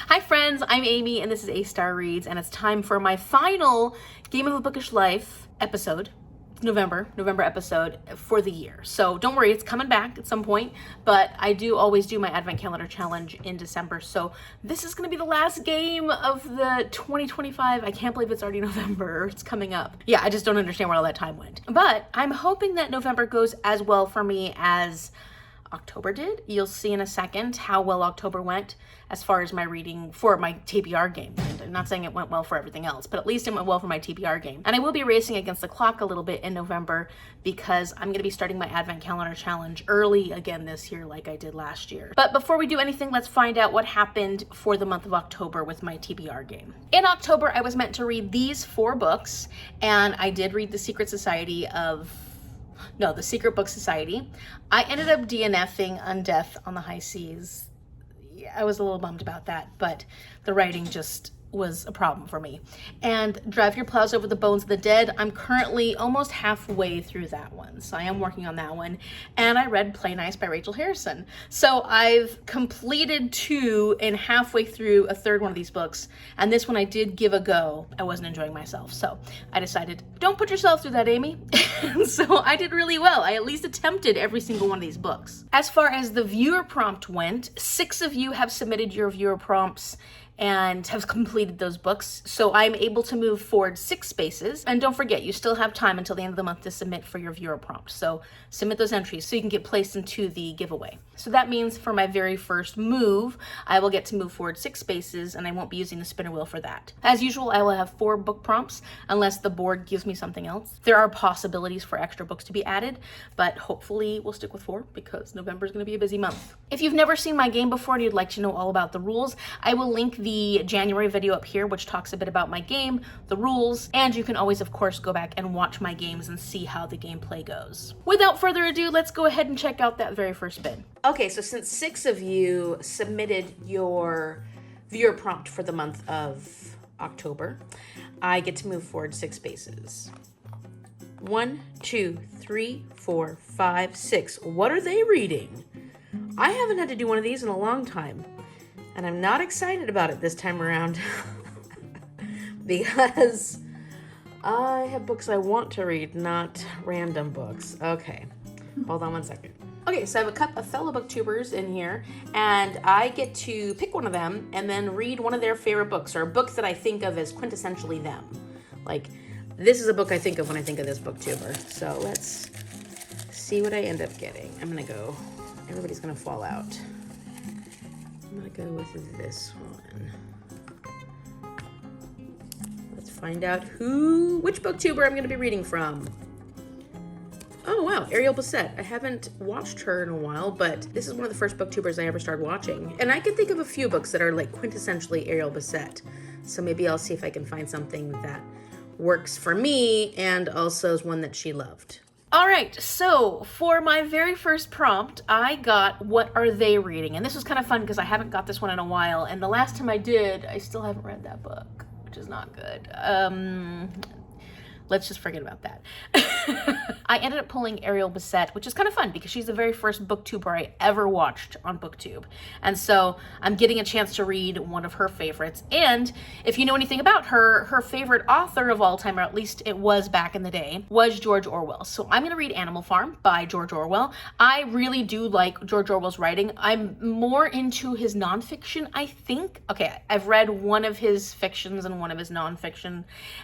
Hi friends, I'm Amy and this is A-Star Reads, and it's time for my final Game of a Bookish Life episode, November episode for the year. So don't worry, it's coming back at some point, but I do always do my advent calendar challenge in December. So this is gonna be the last game of the 2025. I can't believe it's already November, it's coming up. Yeah, I just don't understand where all that time went. But I'm hoping that November goes as well for me as October did. You'll see in a second how well October went as far as my reading for my TBR game. And I'm not saying it went well for everything else, but at least it went well for my TBR game. And I will be racing against the clock a little bit in November because I'm going to be starting my advent calendar challenge early again this year like I did last year. But before we do anything, let's find out what happened for the month of October with my TBR game. In October, I was meant to read these 4 books, and I did read The Secret Book Society. I ended up DNFing Undeath on the High Seas. Yeah, I was a little bummed about that, but the writing just was a problem for me. And Drive Your Plows Over the Bones of the Dead, I'm currently almost halfway through that one, so I am working on that one. And I read Play Nice by Rachel Harrison. So I've completed 2 and halfway through a 3rd one of these books, and this one I did give a go. I wasn't enjoying myself, so I decided, don't put yourself through that, Amy. So I did really well. I at least attempted every single one of these books. As far as the viewer prompt went, 6 of you have submitted your viewer prompts and have completed those books. So I'm able to move forward 6 spaces. And don't forget, you still have time until the end of the month to submit for your viewer prompt. So submit those entries so you can get placed into the giveaway. So that means for my very first move, I will get to move forward 6 spaces, and I won't be using the spinner wheel for that. As usual, I will have 4 book prompts unless the board gives me something else. There are possibilities for extra books to be added, but hopefully we'll stick with 4 because November is going to be a busy month. If you've never seen my game before and you'd like to know all about the rules, I will link the January video up here, which talks a bit about my game, the rules, and you can always, of course, go back and watch my games and see how the gameplay goes. Without further ado, let's go ahead and check out that very first bid. Okay, so since 6 of you submitted your viewer prompt for the month of October, I get to move forward 6 spaces. 1, 2, 3, 4, 5, 6. What are they reading? I haven't had to do one of these in a long time, and I'm not excited about it this time around because I have books I want to read, not random books. Okay, hold on one second. Okay, so I have a couple of fellow booktubers in here, and I get to pick one of them and then read one of their favorite books, or books that I think of as quintessentially them. Like, this is a book I think of when I think of this booktuber. So let's see what I end up getting. I'm gonna go, everybody's gonna fall out. I'm gonna go with this one. Let's find out which booktuber I'm gonna be reading from. Oh wow, ArielBissett. I haven't watched her in a while, but this is one of the first booktubers I ever started watching. And I can think of a few books that are like quintessentially ArielBissett. So maybe I'll see if I can find something that works for me and also is one that she loved. All right, so for my very first prompt, I got What Are They Reading? And this was kind of fun because I haven't got this one in a while. And the last time I did, I still haven't read that book, which is not good. Let's just forget about that. I ended up pulling ArielBissett, which is kind of fun because she's the very first booktuber I ever watched on BookTube. And so I'm getting a chance to read one of her favorites. And if you know anything about her, her favorite author of all time, or at least it was back in the day, was George Orwell. So I'm gonna read Animal Farm by George Orwell. I really do like George Orwell's writing. I'm more into his nonfiction, I think. Okay, I've read one of his fictions and one of his nonfiction,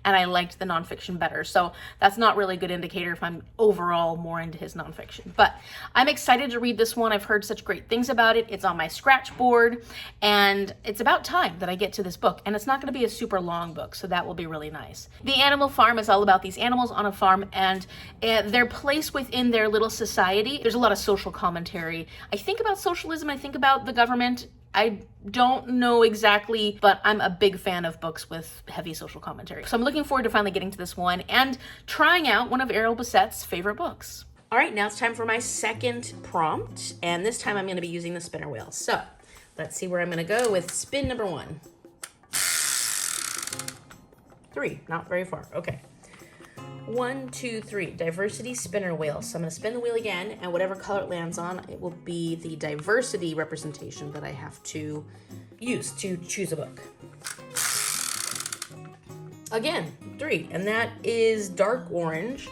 and I liked the nonfiction better. So that's not really a good indicator if I'm overall more into his nonfiction. But I'm excited to read this one. I've heard such great things about it. It's on my scratch board, and it's about time that I get to this book. And it's not going to be a super long book, so that will be really nice. The Animal Farm is all about these animals on a farm and their place within their little society. There's a lot of social commentary. I think about socialism. I think about the government. I don't know exactly, but I'm a big fan of books with heavy social commentary. So I'm looking forward to finally getting to this one and trying out one of ArielBissett's favorite books. All right, now it's time for my second prompt, and this time I'm going to be using the spinner wheel. So let's see where I'm going to go with spin number 1. 3, not very far. Okay. 1, 2, 3, diversity spinner wheel. So I'm going to spin the wheel again, and whatever color it lands on, it will be the diversity representation that I have to use to choose a book. Again, 3, and that is dark orange.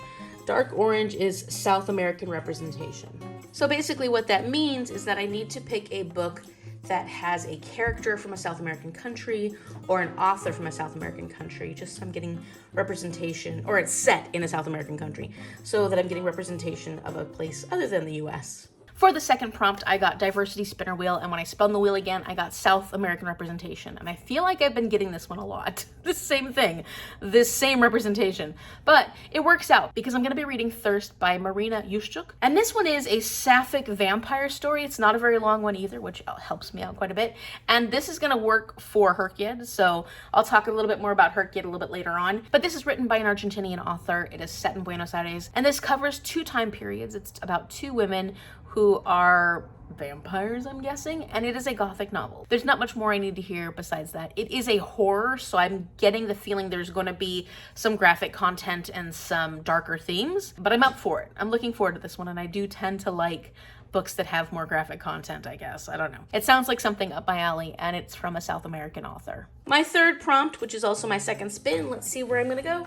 Dark orange is South American representation. So basically what that means is that I need to pick a book that has a character from a South American country or an author from a South American country, just so I'm getting representation, or it's set in a South American country, so that I'm getting representation of a place other than the US. For the second prompt, I got diversity spinner wheel, and when I spun the wheel again, I got South American representation. And I feel like I've been getting this one a lot. This same thing, this same representation. But it works out because I'm gonna be reading Thirst by Marina Yuszczuk. And this one is a sapphic vampire story. It's not a very long one either, which helps me out quite a bit. And this is gonna work for HRCYED, so I'll talk a little bit more about HRCYED a little bit later on. But this is written by an Argentinian author. It is set in Buenos Aires, and this covers 2 time periods. It's about 2 women who are vampires, I'm guessing, and it is a gothic novel. There's not much more I need to hear besides that. It is a horror, so I'm getting the feeling there's going to be some graphic content and some darker themes, but I'm up for it. I'm looking forward to this one, and I do tend to like books that have more graphic content, I guess. I don't know. It sounds like something up my alley, and it's from a South American author. My third prompt, which is also my second spin, let's see where I'm gonna go.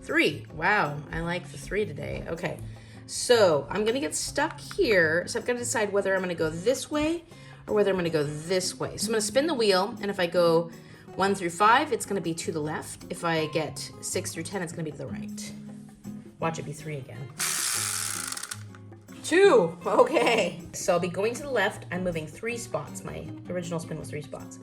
3. Wow, I like the 3 today. Okay. So I'm gonna get stuck here. So I've got to decide whether I'm gonna go this way or whether I'm gonna go this way. So I'm gonna spin the wheel, and if I go 1 through 5, it's gonna be to the left. If I get 6 through 10, it's gonna be to the right. Watch it be 3 again. 2, okay. So I'll be going to the left. I'm moving 3 spots. My original spin was 3 spots.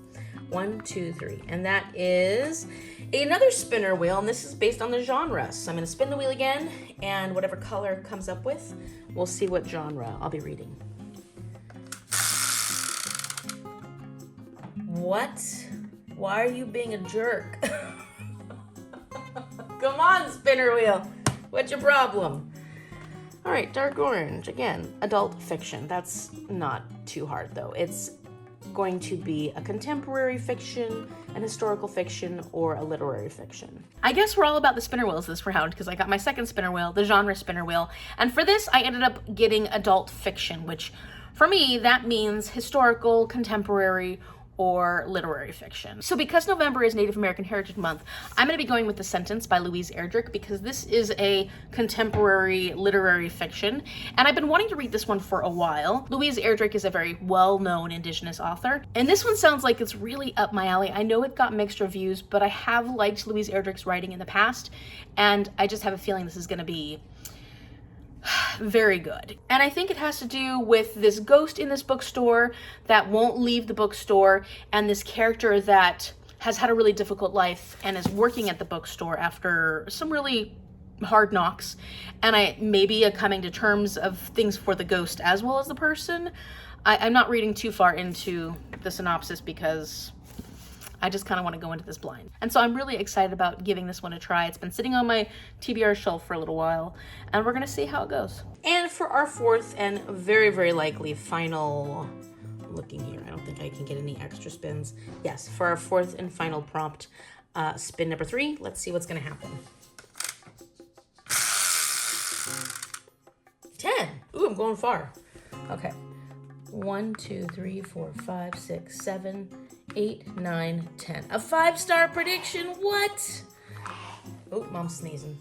1, 2, 3, and that is another spinner wheel, and this is based on the genre. So I'm gonna spin the wheel again, and whatever color it comes up with, we'll see what genre I'll be reading. What? Why are you being a jerk? Come on, spinner wheel. What's your problem? All right, dark orange, again, adult fiction. That's not too hard though. It's going to be a contemporary fiction, an historical fiction, or a literary fiction. I guess we're all about the spinner wheels this round because I got my second spinner wheel, the genre spinner wheel, and for this I ended up getting adult fiction, which for me that means historical, contemporary, or literary fiction. So because November is Native American Heritage Month, I'm going to be going with The Sentence by Louise Erdrich because this is a contemporary literary fiction, and I've been wanting to read this one for a while. Louise Erdrich is a very well-known Indigenous author, and this one sounds like it's really up my alley. I know it got mixed reviews, but I have liked Louise Erdrich's writing in the past, and I just have a feeling this is going to be very good. And I think it has to do with this ghost in this bookstore that won't leave the bookstore, and this character that has had a really difficult life and is working at the bookstore after some really hard knocks, and maybe a coming to terms of things for the ghost as well as the person. I'm not reading too far into the synopsis because I just kind of want to go into this blind. And so I'm really excited about giving this one a try. It's been sitting on my TBR shelf for a little while, and we're going to see how it goes. And for our fourth and very, very likely final, looking here, I don't think I can get any extra spins. Yes, for our fourth and final prompt, spin number 3, let's see what's going to happen. 10. Ooh, I'm going far. Okay. 1, 2, 3, 4, 5, 6, 7, 8, 9, 10. A 5-star prediction? What? Oh, mom's sneezing.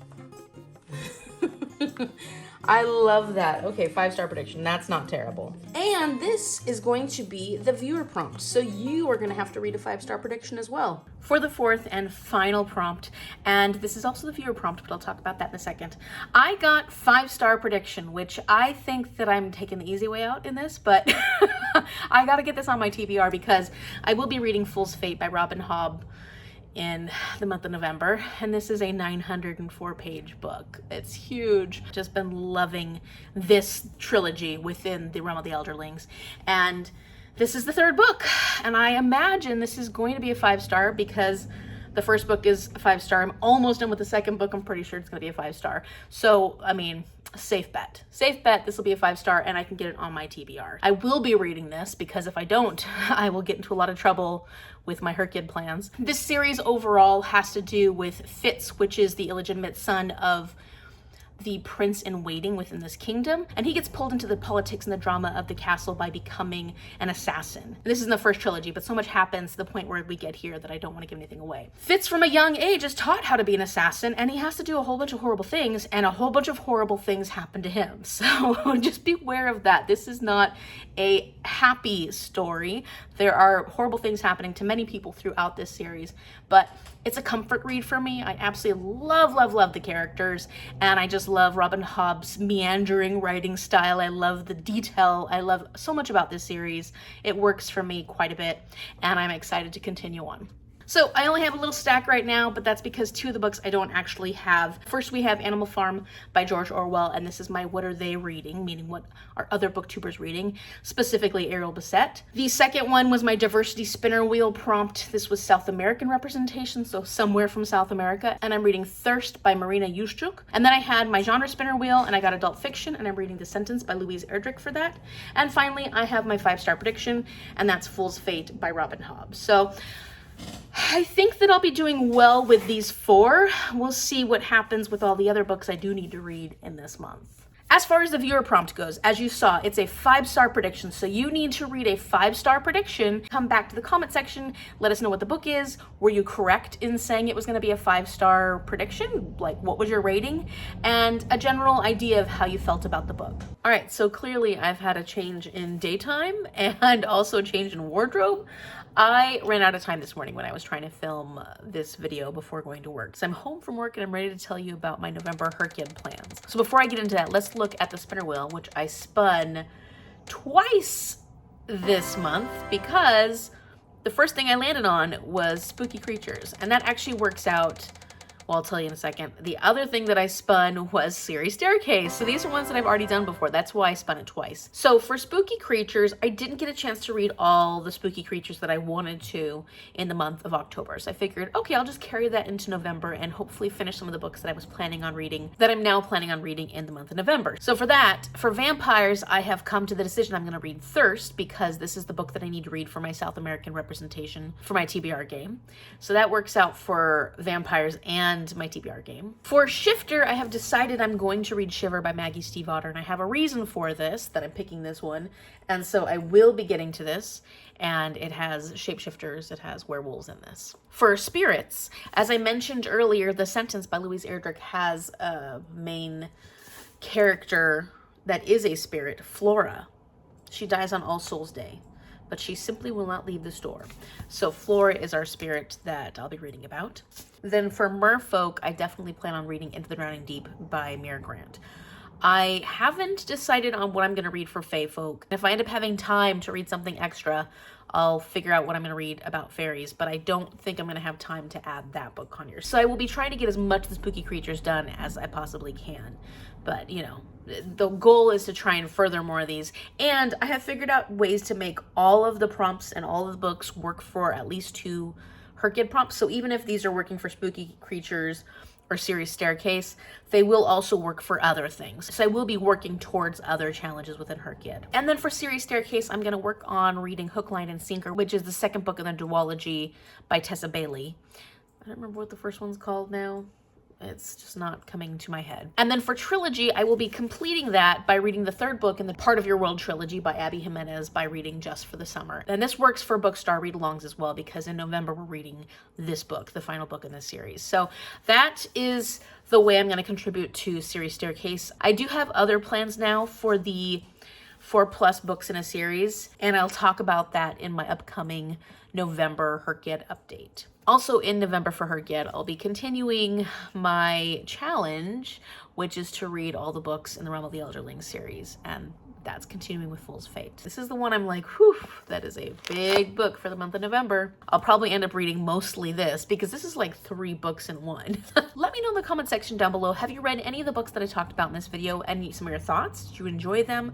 I love that. Okay, 5-star prediction. That's not terrible. And this is going to be the viewer prompt. So you are going to have to read a 5-star prediction as well. For the fourth and final prompt, and this is also the viewer prompt, but I'll talk about that in a second. I got 5-star prediction, which I think that I'm taking the easy way out in this, but I got to get this on my TBR because I will be reading Fool's Fate by Robin Hobb in the month of November, and this is a 904-page book. It's huge. Just been loving this trilogy within the realm of the Elderlings, and this is the third book, and I imagine this is going to be a 5-star because the first book is a 5-star. I'm almost done with the second book. I'm pretty sure it's going to be a 5-star. So, I mean, safe bet. Safe bet this will be a 5-star and I can get it on my TBR. I will be reading this because if I don't, I will get into a lot of trouble with my HRCYED plans. This series overall has to do with Fitz, which is the illegitimate son of the prince in waiting within this kingdom, and he gets pulled into the politics and the drama of the castle by becoming an assassin. This is in the first trilogy, but so much happens to the point where we get here that I don't want to give anything away. Fitz from a young age is taught how to be an assassin, and he has to do a whole bunch of horrible things, and a whole bunch of horrible things happen to him. So just beware of that. This is not a happy story. There are horrible things happening to many people throughout this series, but it's a comfort read for me. I absolutely love the characters, and I just love Robin Hobb's meandering writing style. I love the detail. I love so much about this series. It works for me quite a bit, and I'm excited to continue on. So I only have a little stack right now, but that's because 2 of the books I don't actually have. First, we have Animal Farm by George Orwell, and this is my what are they reading, meaning what are other booktubers reading, specifically ArielBissett. The second one was my diversity spinner wheel prompt. This was South American representation, so somewhere from South America, and I'm reading Thirst by Marina Yuszczuk. And then I had my genre spinner wheel, and I got adult fiction, and I'm reading The Sentence by Louise Erdrich for that. And finally, I have my 5-star prediction, and that's Fool's Fate by Robin Hobb. So I think that I'll be doing well with these 4. We'll see what happens with all the other books I do need to read in this month. As far as the viewer prompt goes, as you saw, it's a 5-star prediction. So you need to read a 5-star prediction. Come back to the comment section. Let us know what the book is. Were you correct in saying it was going to be a 5-star prediction? Like, what was your rating? And a general idea of how you felt about the book. All right, so clearly I've had a change in daytime and also a change in wardrobe. I ran out of time this morning when I was trying to film this video before going to work. So I'm home from work and I'm ready to tell you about my November HRCYED plans. So before I get into that, let's look at the spinner wheel, which I spun twice this month because the first thing I landed on was spooky creatures. And that actually works out. Well, I'll tell you in a second. The other thing that I spun was Series Staircase. So these are ones that I've already done before. That's why I spun it twice. So for spooky creatures, I didn't get a chance to read all the spooky creatures that I wanted to in the month of October. So I figured, okay, I'll just carry that into November and hopefully finish some of the books that I was planning on reading, that I'm now planning on reading in the month of November. So for that, for vampires, I have come to the decision I'm going to read Thirst because this is the book that I need to read for my South American representation for my TBR game. So that works out for vampires and my TBR game. For Shifter, I have decided I'm going to read Shiver by Maggie Stiefvater, and I have a reason for this, that I'm picking this one, and so I will be getting to this, and it has shapeshifters, it has werewolves in this. For Spirits, as I mentioned earlier, The Sentence by Louise Erdrich has a main character that is a spirit, Flora. She dies on All Souls Day, but she simply will not leave the store. So Flora is our spirit that I'll be reading about. Then for Merfolk, I definitely plan on reading Into the Drowning Deep by Mira Grant. I haven't decided on what I'm going to read for Fae Folk. If I end up having time to read something extra, I'll figure out what I'm going to read about fairies, but I don't think I'm going to have time to add that book on here. So I will be trying to get as much of the spooky creatures done as I possibly can. But, you know, the goal is to try and further more of these. And I have figured out ways to make all of the prompts and all of the books work for at least 2 HRCYED prompts. So even if these are working for spooky creatures or Series Staircase, they will also work for other things. So I will be working towards other challenges within HRCYED. And then for Series Staircase, I'm going to work on reading Hook, Line, and Sinker, which is the second book in the duology by Tessa Bailey. I don't remember what the first one's called now. It's just not coming to my head. And then for trilogy, I will be completing that by reading the 3rd book in the Part of Your World trilogy by Abby Jimenez by reading Just for the Summer. And this works for Bookstar read-alongs as well because in November we're reading this book, the final book in this series. So that is the way I'm going to contribute to Series Staircase. I do have other plans now for the 4+ books in a series, and I'll talk about that in my upcoming November HRCYED update. Also in November for HRCYED, I'll be continuing my challenge, which is to read all the books in the Realm of the Elderling series, and that's continuing with Fool's Fate. This is the one I'm like, whew, that is a big book for the month of November. I'll probably end up reading mostly this because this is like 3 books in one. Let me know in the comment section down below, have you read any of the books that I talked about in this video and some of your thoughts? Did you enjoy them?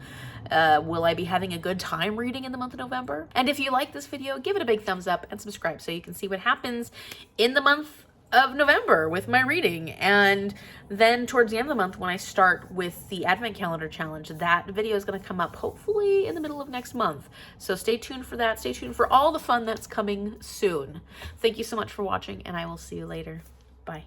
Will I be having a good time reading in the month of November? And if you like this video, give it a big thumbs up and subscribe so you can see what happens in the month of November with my reading. And then towards the end of the month, when I start with the Advent Calendar Challenge, that video is going to come up hopefully in the middle of next month. So stay tuned for that. Stay tuned for all the fun that's coming soon. Thank you so much for watching, and I will see you later. Bye.